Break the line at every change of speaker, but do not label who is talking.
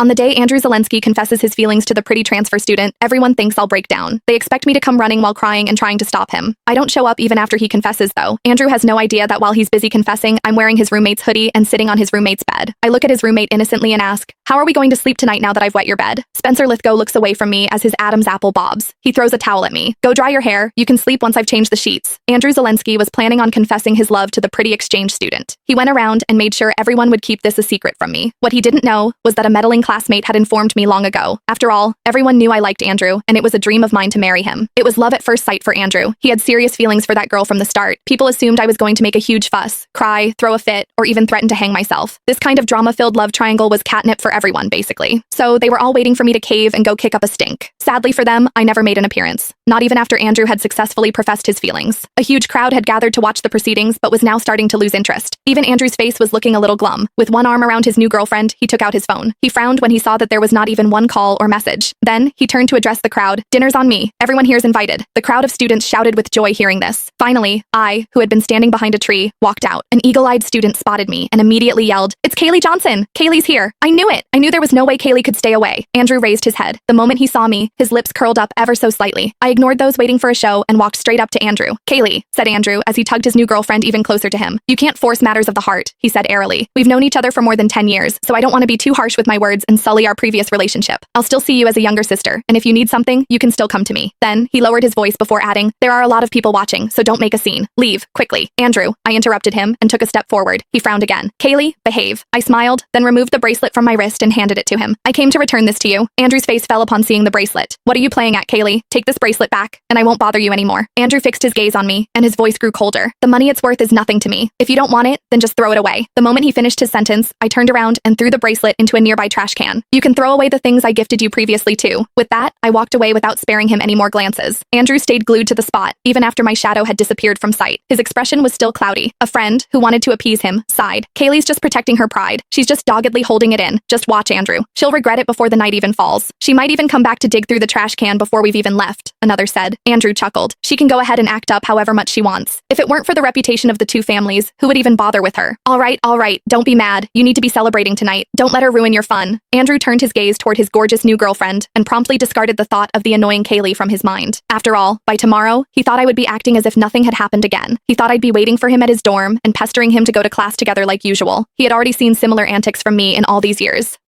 On the day Andrew Zelensky confesses his feelings to the pretty transfer student, everyone thinks I'll break down. They expect me to come running while crying and trying to stop him. I don't show up even after he confesses, though. Andrew has no idea that while he's busy confessing, I'm wearing his roommate's hoodie and sitting on his roommate's bed. I look at his roommate innocently and ask, "How are we going to sleep tonight now that I've wet your bed?" Spencer Lithgow looks away from me as his Adam's apple bobs. He throws a towel at me. "Go dry your hair. You can sleep once I've changed the sheets." Andrew Zelensky was planning on confessing his love to the pretty exchange student. He went around and made sure everyone would keep this a secret from me. What he didn't know was that a meddling classmate had informed me long ago. After all, everyone knew I liked Andrew, and it was a dream of mine to marry him. It was love at first sight for Andrew. He had serious feelings for that girl from the start. People assumed I was going to make a huge fuss, cry, throw a fit, or even threaten to hang myself. This kind of drama-filled love triangle was catnip for everyone, basically. So they were all waiting for me to cave and go kick up a stink. Sadly for them, I never made an appearance. Not even after Andrew had successfully professed his feelings. A huge crowd had gathered to watch the proceedings, but was now starting to lose interest. Even Andrew's face was looking a little glum. With one arm around his new girlfriend, he took out his phone. He frowned when he saw that there was not even one call or message. Then, he turned to address the crowd. "Dinner's on me. Everyone here's invited." The crowd of students shouted with joy hearing this. Finally, I, who had been standing behind a tree, walked out. An eagle-eyed student spotted me and immediately yelled, "It's Kaylee Johnson! Kaylee's here!" I knew it! I knew there was no way Kaylee could stay away. Andrew raised his head. The moment he saw me, his lips curled up ever so slightly. I ignored those waiting for a show and walked straight up to Andrew. "Kaylee," said Andrew as he tugged his new girlfriend even closer to him. "You can't force matters of the heart," he said airily. "We've known each other for more than 10 years, so I don't want to be too harsh with my words and sully our previous relationship. I'll still see you as a younger sister, and if you need something, you can still come to me." Then, he lowered his voice before adding, "There are a lot of people watching, so don't make a scene. Leave, quickly." "Andrew," I interrupted him and took a step forward. He frowned again. "Kaylee, behave." I smiled, then removed the bracelet from my wrist and handed it to him. "I came to return this to you." Andrew's face fell upon seeing the bracelet. "What are you playing at, Kaylee? Take this bracelet back, and I won't bother you anymore." Andrew fixed his gaze on me, and his voice grew colder. "The money it's worth is nothing to me. If you don't want it, then just throw it away." The moment he finished his sentence, I turned around and threw the bracelet into a nearby trash can. "You can throw away the things I gifted you previously, too." With that, I walked away without sparing him any more glances. Andrew stayed glued to the spot, even after my shadow had disappeared from sight. His expression was still cloudy. A friend, who wanted to appease him, sighed. "Kaylee's just protecting her pride. She's just doggedly holding it in. Just watch, Andrew. She'll regret it before the night even falls. She might even come back to dig through the trash can before we've even left," another said. Andrew chuckled. "She can go ahead and act up however much she wants. If it weren't for the reputation of the two families, who would even bother with her?" All right, don't be mad. You need to be celebrating tonight. Don't let her ruin your fun." Andrew turned his gaze toward his gorgeous new girlfriend and promptly discarded the thought of the annoying Kaylee from his mind. After all, by tomorrow, he thought I would be acting as if nothing had happened again. He thought I'd be waiting for him at his dorm and pestering him to go to class together like usual. He had already seen similar antics from me in all these years.